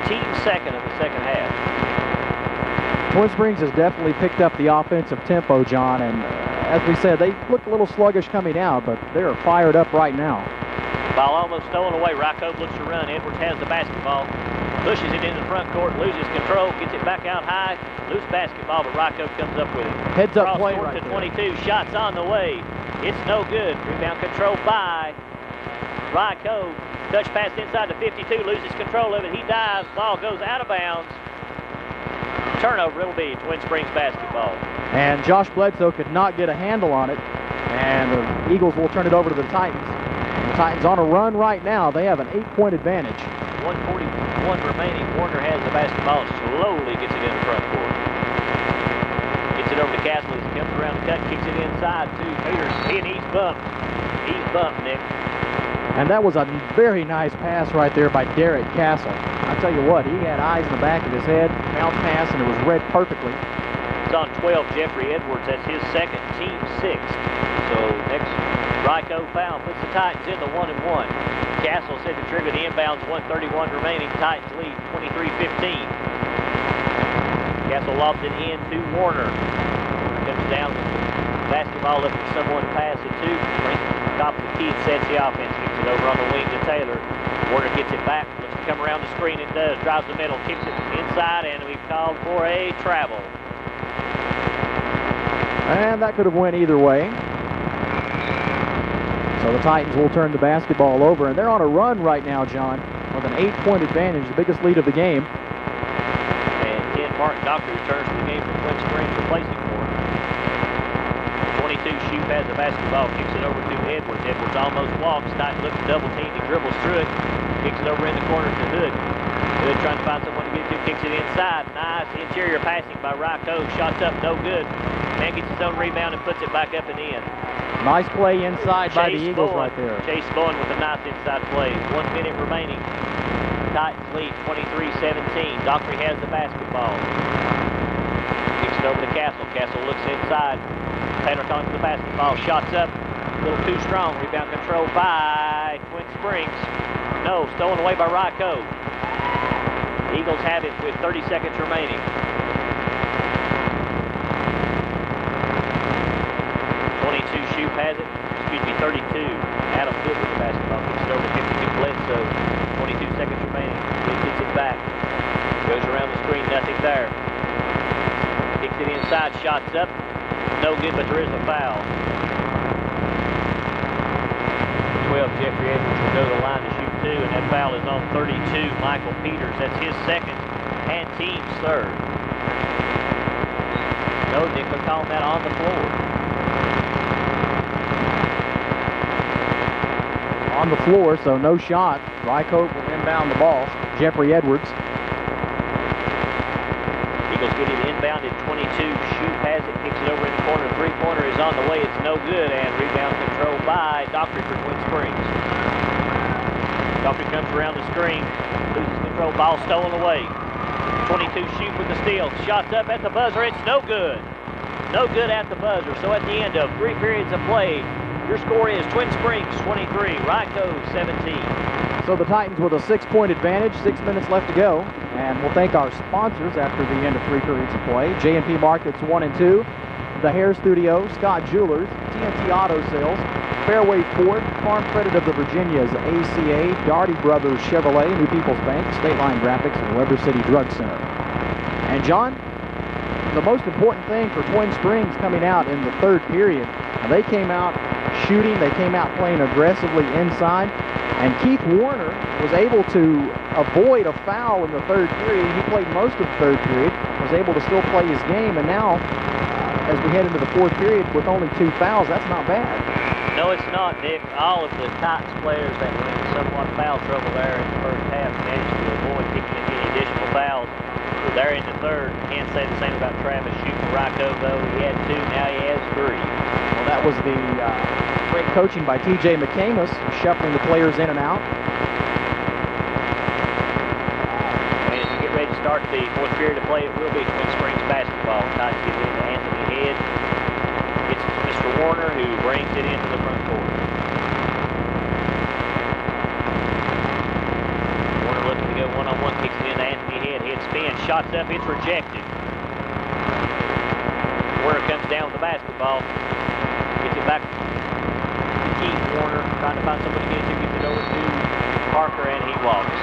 team second of the second half. Twin Springs has definitely picked up the offensive tempo, John, and as we said, they looked a little sluggish coming out, but they're fired up right now. Ball almost stolen away. Cove looks to run. Edwards has the basketball. Pushes it into the front court, loses control, gets it back out high. Loose basketball, but Cove comes up with it. Heads up play court right to there. 22. Shots on the way. It's no good. Rebound controlled by Cove. Touch pass inside to 52. Loses control of it. He dives. Ball goes out of bounds. Turnover it'll be. Twin Springs basketball. And Josh Bledsoe could not get a handle on it. And the Eagles will turn it over to the Titans. The Titans on a run right now. They have an 8-point advantage. 1:41 remaining. Warner has the basketball. Slowly gets it in the front court. Gets it over to Castle as he comes around the cut. Kicks it inside to Peters. And he's bumped. He's bumped, Nick. And that was a very nice pass right there by Derek Castle. I tell you what, he had eyes in the back of his head, bounce pass, and it was read perfectly. It's on 12, Jeffrey Edwards. That's his second, team sixth. So next Cove foul puts the Titans in the 1-1. Castle set to trigger the inbounds, 1:31 remaining. Titans lead 23-15. Castle lobs it in to Warner. Comes down with the basketball up for someone to pass it to. Brings it to the top of the key and sets the offense. Kicks it over on the wing to Taylor. Warner gets it back. Looks to come around the screen and does. Drives the middle. Kicks it inside, and we've called for a travel. And that could have went either way. So the Titans will turn the basketball over, and they're on a run right now, John, with an 8-point advantage, the biggest lead of the game. And Ken Martin Doctor returns to the game for Twin Springs, replacing Warner. 22, Shoup has the basketball, kicks it over to Edwards. Edwards almost walks. Titans looks to double team. He dribbles through it, kicks it over in the corner to Hood. Hood trying to find someone to get it to, kicks it inside. Nice interior passing by Cove. Shots up, no good. Man gets his own rebound and puts it back up and in. Nice play inside by the Eagles right there. Chase Bowen with a nice inside play. 1 minute remaining. Titans lead 23-17. Dockery has the basketball. Kicks it over to Castle. Castle looks inside. Taylor comes to the basketball. Shots up. A little too strong. Rebound controlled by Twin Springs. No, stolen away by Cove. The Eagles have it with 30 seconds remaining. 22, Shoup has it. 32. Adam Hood with the basketball. Kicks it over to 52 Bledsoe. 22 seconds remaining. Hood gets it back. Goes around the screen, nothing there. Kicks it inside, shots up. No good, but there is a foul. 12, Jeffrey Edwards will go to the line to shoot two, and that foul is on 32, Michael Peters. That's his second and team's third. No, Nick, they're calling that on the floor. On the floor, so no shot. Cove will inbound the ball. Jeffrey Edwards. Eagles get it inbounded. 22. Shoup has it. Kicks it over in the corner. Three-pointer is on the way. It's no good. And rebound controlled by Dockery for Twin Springs. Dockery comes around the screen. Loses control. Ball stolen away. 22. Shoup with the steal. Shots up at the buzzer. It's no good. No good at the buzzer. So at the end of 3 periods of play, your score is Twin Springs 23, Cove 17. So the Titans with a 6-point advantage, 6 minutes left to go. And we'll thank our sponsors after the end of 3 periods of play. J&P Markets 1 and 2, The Hair Studio, Scott Jewelers, TNT Auto Sales, Fairway Ford, Farm Credit of the Virginias, ACA, Darty Brothers Chevrolet, New People's Bank, State Line Graphics, and Weber City Drug Center. And John, the most important thing for Twin Springs coming out in the 3rd period, they came out shooting, they came out playing aggressively inside, and Keith Warner was able to avoid a foul in the 3rd period. He played most of the 3rd period, was able to still play his game, and now, as we head into the 4th period with only 2 fouls, that's not bad. No, it's not, Nick. All of the Titans players that were in somewhat foul trouble there in the 1st half managed to avoid picking up any additional fouls. There in the 3rd. Can't say the same about Travis shooting Cove, though. He had 2, now he has 3. Well, that was the great coaching by T.J. McCamus, shuffling the players in and out. And as we get ready to start the 4th period of play, it will be Twin Springs basketball. Titans get it into Anthony Head. It's Mr. Warner who brings it into the front court. shot's up, it's rejected. Warner comes down with the basketball. Gets it back to Keith Warner, trying to find somebody to get it to, gets it over to Parker, and he walks.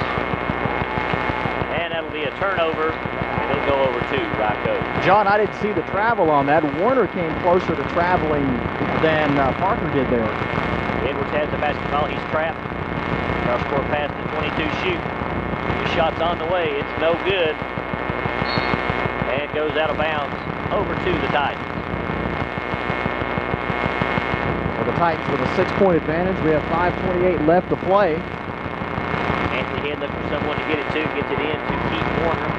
And that'll be a turnover, and it'll go over to Rocco. John, I didn't see the travel on that. Warner came closer to traveling than Parker did there. Edwards has the basketball, he's trapped. Cross court pass to 22 shoot. The shot's on the way, it's no good. And goes out of bounds over to the Titans. So the Titans with a 6-point advantage. We have 5:28 left to play. Anthony Head looking for someone to get it to, gets it in to Keith Warner.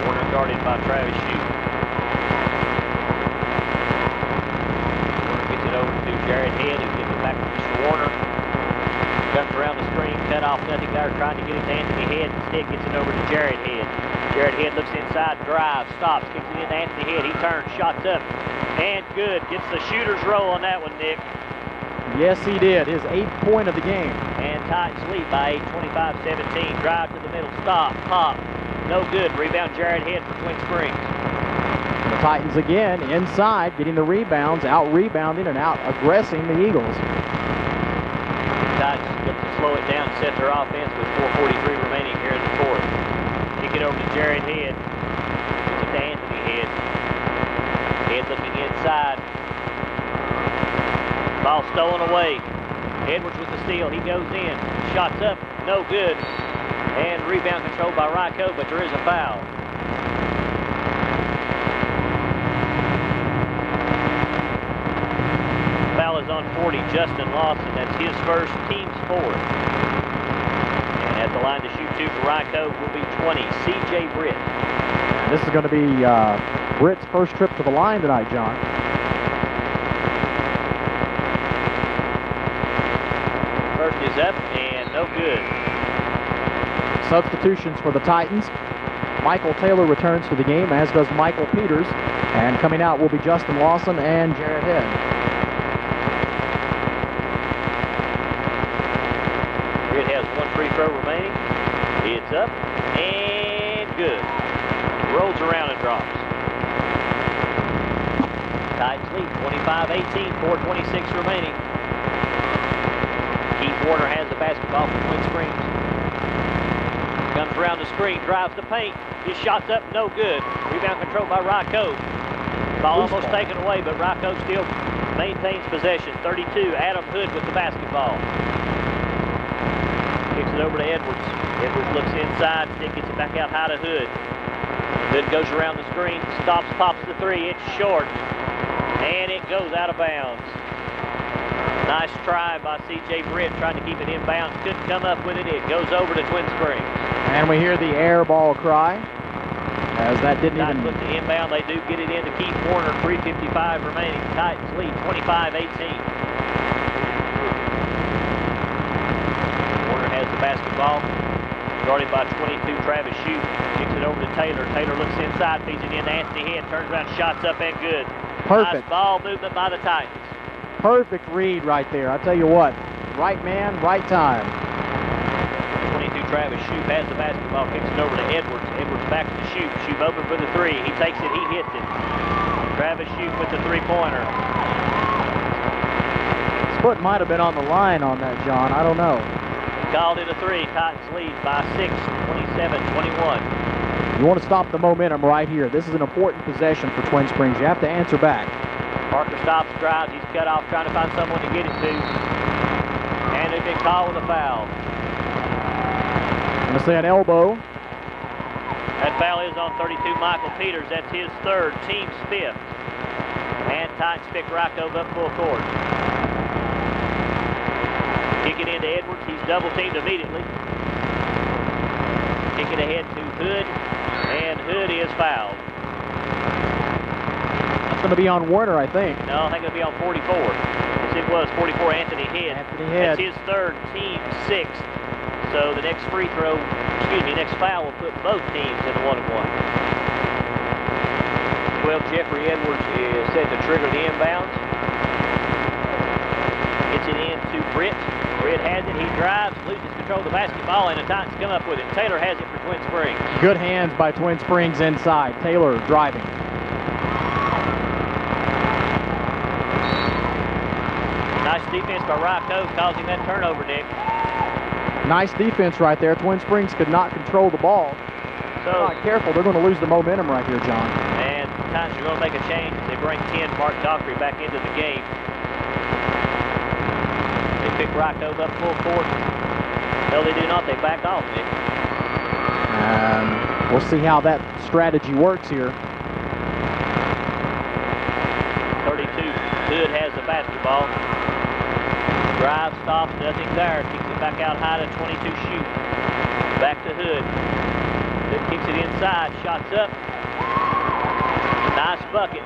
Warner guarded by Travis Shute. Warner gets it over to Jared Head, who gives it back to Mr. Warner. Comes around the screen, cut off, nothing there, trying to get it to Anthony Head. Instead gets it over to Jared Head. Jared Head looks inside, drives, stops, kicks it into Anthony Head. He turns, shots up, and good. Gets the shooter's roll on that one, Nick. Yes, he did. His 8th point of the game. And Titans lead by 8, 25-17. Drive to the middle, stop, pop. No good. Rebound Jared Head for Twin Springs. The Titans again inside, getting the rebounds, out-rebounding and out-aggressing the Eagles. Titans look to slow it down, set their offense with 4:43 remaining here in the fourth. Kick it over to Jared Head. Gives it to Anthony Head. Head looking inside. Ball stolen away. Edwards with the steal. He goes in. Shots up. No good. And rebound controlled by Ryko, but there is a foul. Foul is on 40, Justin Lawson. That's his first, team's fourth. And at the line to shoot two for Ryko will be 20, C.J. Britt. This is going to be Britt's first trip to the line tonight, John. First is up and no good. Substitutions for the Titans. Michael Taylor returns to the game, as does Michael Peters. And coming out will be Justin Lawson and Jared Head. Britt has one free throw remaining. It's up and good. Rolls around and drops. Titans lead 25-18, 4:26 remaining. Keith Warner has the basketball for Twin Springs. Comes around the screen, drives the paint. His shot's up, no good. Rebound controlled by Rocco. Ball almost taken away, but Rocco still maintains possession. 32, Adam Hood with the basketball. Kicks it over to Edwards. Edwards looks inside, stick gets it back out high to Hood. Hood goes around the screen, stops, pops the three. It's short, and it goes out of bounds. Nice try by C.J. Britt trying to keep it inbounds. Couldn't come up with it. It goes over to Twin Springs. And we hear the air ball cry, as that didn't Titans even... look to inbound. They do get it into Keith Warner. 3:55 remaining. Titans lead 25-18. Warner has the basketball. Guarded by 22, Travis Shute. Kicks it over to Taylor. Taylor looks inside, feeds it in to Anthony Head. Turns around, shots up and good. Perfect. Nice ball movement by the Titans. Perfect read right there. I tell you what, right man, right time. 22, Travis Shute has the basketball, kicks it over to Edwards. Edwards back to Shute. Shute open for the three. He takes it, he hits it. Travis Shute with the three-pointer. His foot might have been on the line on that, John. I don't know. Called it a three. Titans lead by 6, 27-21. You want to stop the momentum right here. This is an important possession for Twin Springs. You have to answer back. Parker stops, drives. He's cut off, trying to find someone to get it to. And they've been called with a foul. I'm going to say an elbow. That foul is on 32, Michael Peters. That's his third, team's fifth. And Titans pick Rocco up full court. Kick it into Edwards. He's double-teamed immediately. Kick it ahead to Hood. And Hood is fouled. It's going to be on Warner, I think. No, I think it'll be on 44. Yes, it was 44, Anthony Head. Anthony Head. That's his third, team sixth. So the next free throw, next foul will put both teams in a 1-1. 12, Jeffrey Edwards is set to trigger the inbounds. Gets it in to Britt. Britt has it. He drives, loses control of the basketball, and the Titans come up with it. Taylor has it for Twin Springs. Good hands by Twin Springs inside. Taylor driving. Nice defense by Cove, causing that turnover, Nick. Nice defense right there. Twin Springs could not control the ball. So not careful, they're going to lose the momentum right here, John. And the Titans are going to make a change as they bring 10 Mark Dockery back into the game. They pick Cove up full court. No, they do not. They back off, Nick. And we'll see how that strategy works here. 32. Hood has the basketball. Drive, stops, nothing there. Kicks it back out high to 22 shoot. Back to Hood. Hood kicks it inside. Shots up. Nice bucket.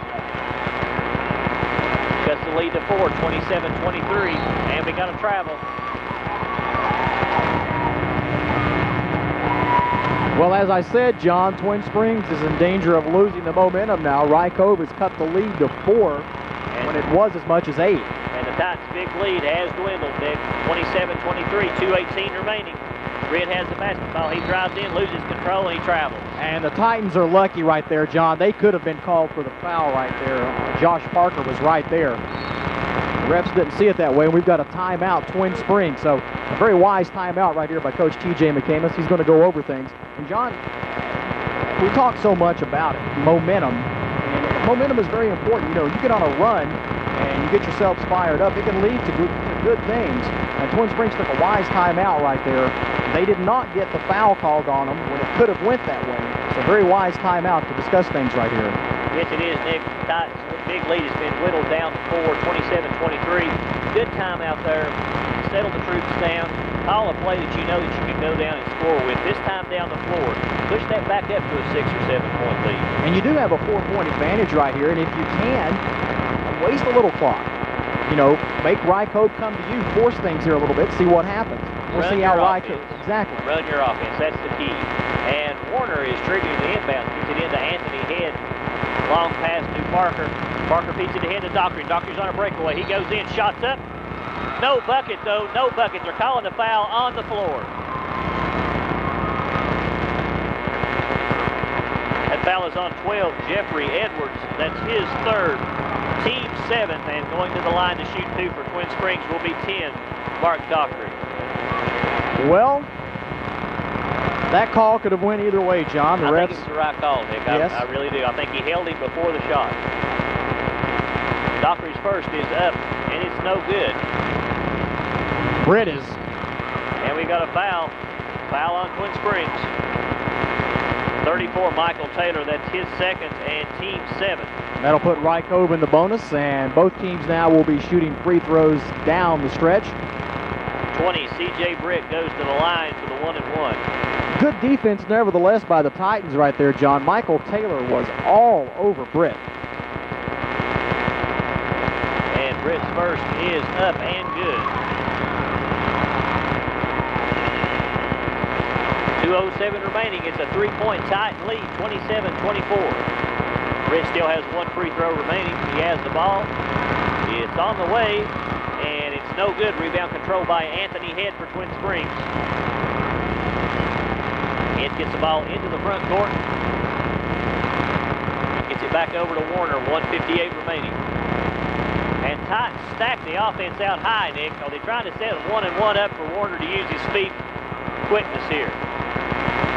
Cuts the lead to 4, 27-23. And we got to travel. Well, as I said, John, Twin Springs is in danger of losing the momentum now. Cove has cut the lead to 4 when it was as much as 8. And the Titans' big lead has dwindled, Nick. 27-23, 2:18 remaining. Britt has the basketball. He drives in, loses control, and he travels. And the Titans are lucky right there, John. They could have been called for the foul right there. Josh Parker was right there. The refs didn't see it that way, and we've got a timeout, Twin Springs. So a very wise timeout right here by Coach T.J. McCamus. He's going to go over things. And, John, we talk so much about it, momentum. And momentum is very important. You know, you get on a run, and you get yourselves fired up, it can lead to good things. And Twin Springs took a wise timeout right there. They did not get the foul called on them when it could have went that way. It's a very wise timeout to discuss things right here. Yes, it is, Nick. Titans' big lead has been whittled down to 4, 27-23. Good timeout there. Settle the troops down. Call a play that you know that you can go down and score with. This time down the floor. Push that back up to a 6 or 7 point lead. And you do have a 4-point advantage right here, and if you can, waste a little clock. You know, make Cove come to you, force things here a little bit, see what happens. We'll see how Cove. Exactly. Run your offense. That's the key. And Warner is triggering the inbound. Gets it into Anthony Head. Long pass to Parker. Parker feeds it ahead to Dockery. Dockery's on a breakaway. He goes in. Shots up. No bucket, though. No bucket. They're calling the foul on the floor. That foul is on 12. Jeffrey Edwards. That's his 3rd. Team 7th. And going to the line to shoot 2 for Twin Springs will be 10. Mark Dockery. Well, that call could have went either way, John. I think it was the right call, Nick. Yes. I really do. I think he held him before the shot. Dockery's first is up, and it's no good. Britt is. And we got a foul. Foul on Twin Springs. 34, Michael Taylor. That's his 2nd and team 7th. That'll put Cove in the bonus, and both teams now will be shooting free throws down the stretch. 20, C.J. Britt goes to the line for the 1-and-1. Good defense, nevertheless, by the Titans right there, John. Michael Taylor was all over Britt. And Britt's first is up and good. 2:07 remaining. It's a 3-point Titan lead, 27-24. Britt still has 1 free throw remaining. He has the ball. It's on the way. And it's no good. Rebound control by Anthony Head for Twin Springs. Head gets the ball into the front court. Gets it back over to Warner. 1:58 remaining. And Titans stack the offense out high, Nick. Are they trying to set 1-and-1 up for Warner to use his speed quickness here?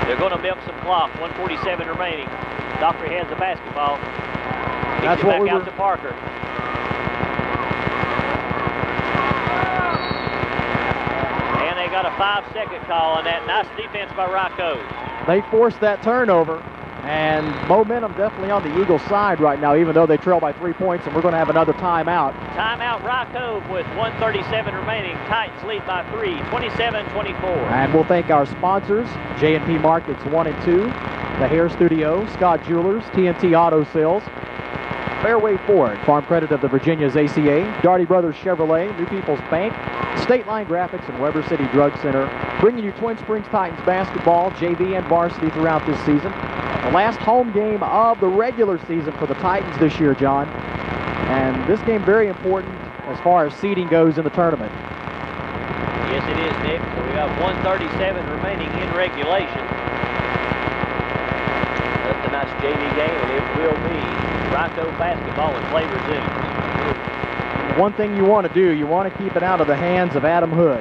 They're going to milk some clock. 1:47 remaining. Dockery has the basketball. Kicks it back out to Parker. Got a 5-second call on that. Nice defense by Cove. They forced that turnover, and momentum definitely on the Eagles' side right now, even though they trail by 3 points, and we're going to have another timeout. Timeout, Cove with 1:37 remaining. Titans lead by 3, 27-24. And we'll thank our sponsors, J&P Markets 1 and 2, The Hair Studio, Scott Jewelers, TNT Auto Sales, Fairway Ford, Farm Credit of the Virginia's ACA, Darty Brothers Chevrolet, New People's Bank, State Line Graphics, and Weber City Drug Center, bringing you Twin Springs Titans basketball, JV and varsity throughout this season. The last home game of the regular season for the Titans this year, John. And this game very important as far as seeding goes in the tournament. Yes, it is, Nick. So we got 1:37 remaining in regulation. That's a nice JV game, and it will be Rocco basketball and play resumes. One thing you want to do, you want to keep it out of the hands of Adam Hood.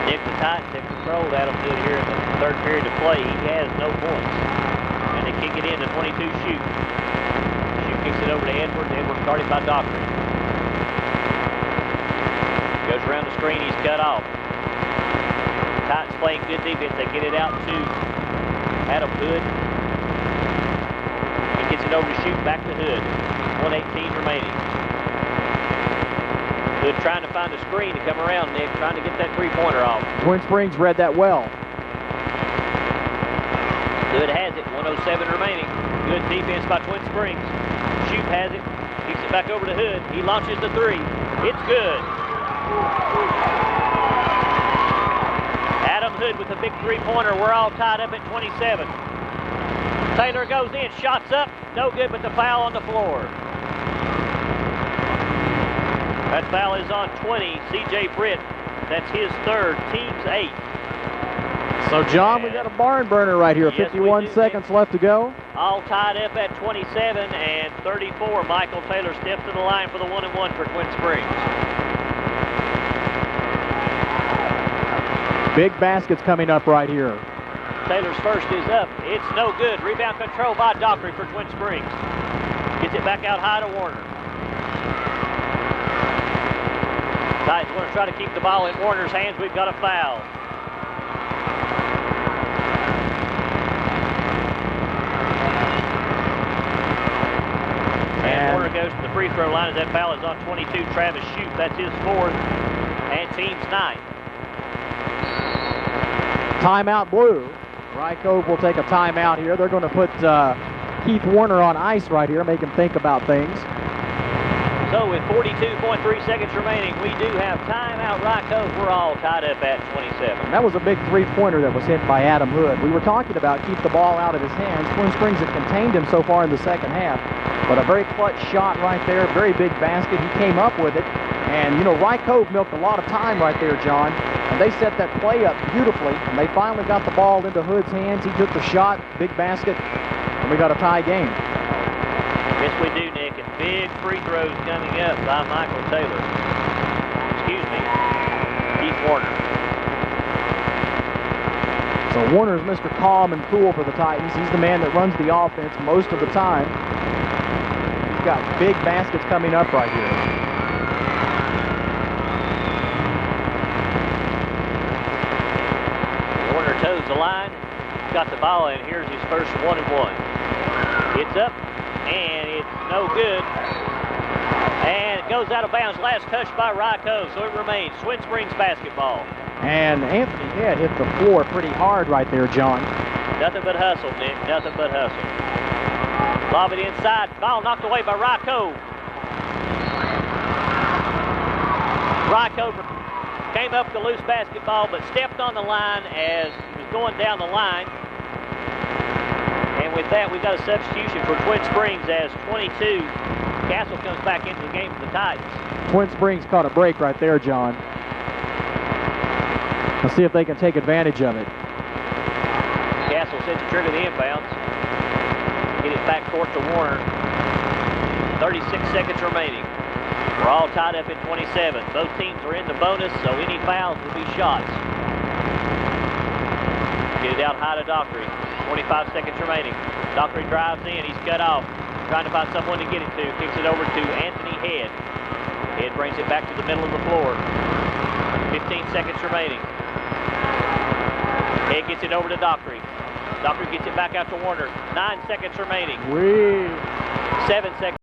Nick, the Titans have controlled Adam Hood here in the third period of play. He has no points. And they kick it in to 22 Shoot. Shoot kicks it over to Edwards. Edwards guarded by Dockery. Goes around the screen. He's cut off. Titans playing good defense. They get it out to Adam Hood. He gets it over to Shoot. Back to Hood. 1:18 remaining. Hood trying to find a screen to come around, Nick, trying to get that three-pointer off. Twin Springs read that well. Hood has it, 1:07 remaining. Good defense by Twin Springs. Shoot has it, kicks it back over to Hood. He launches the three. It's good. Adam Hood with a big three-pointer. We're all tied up at 27. Taylor goes in, shots up, no good, but the foul on the floor. That foul is on 20, C.J. Britt. That's his third, team's 8. So, John, we got a barn burner right here. Yes, 51 seconds left to go. All tied up at 27 and 34. Michael Taylor steps to the line for the 1-and-1 for Twin Springs. Big baskets coming up right here. Taylor's first is up. It's no good. Rebound control by Dockery for Twin Springs. Gets it back out high to Warner. Titans want to try to keep the ball in Warner's hands. We've got a foul. And Warner goes to the free throw line as that foul is on 22, Travis Shoot. That's his fourth and team's 9th. Timeout Blue. Cove will take a timeout here. They're going to put Keith Warner on ice right here, make him think about things. So with 42.3 seconds remaining, we do have timeout Cove. We're all tied up at 27. That was a big three-pointer that was hit by Adam Hood. We were talking about keep the ball out of his hands. Twin Springs have contained him so far in the second half. But a very clutch shot right there, very big basket. He came up with it. And, you know, Cove milked a lot of time right there, John. And they set that play up beautifully. And they finally got the ball into Hood's hands. He took the shot, big basket, and we got a tie game. Yes, we do, Nick. And big free throws coming up by Michael Taylor. Excuse me, Keith Warner. So Warner's Mr. Calm and cool for the Titans. He's the man that runs the offense most of the time. He's got big baskets coming up right here. Warner toes the line. He's got the ball, and here's his first 1-and-1. It's up, and it's no good. And it goes out of bounds. Last touch by Cove, so it remains Twin Springs basketball. And Anthony Head hit the floor pretty hard right there, John. Nothing but hustle, Nick. Nothing but hustle. Lob it inside. Ball knocked away by Cove. Cove came up with the loose basketball, but stepped on the line as he was going down the line. And with that, we've got a substitution for Twin Springs as 22. Castle comes back into the game for the Titans. Twin Springs caught a break right there, John. Let's see if they can take advantage of it. Castle set to trigger the inbounds. Get it back court to Warner. 36 seconds remaining. We're all tied up at 27. Both teams are in the bonus, so any fouls will be shots. Get it out high to Dockery. 25 seconds remaining. Dockery drives in. He's cut off. Trying to find someone to get it to. Kicks it over to Anthony Head. Head brings it back to the middle of the floor. 15 seconds remaining. Head gets it over to Dockery. Dockery gets it back out to Warner. 9 seconds remaining. 7 seconds.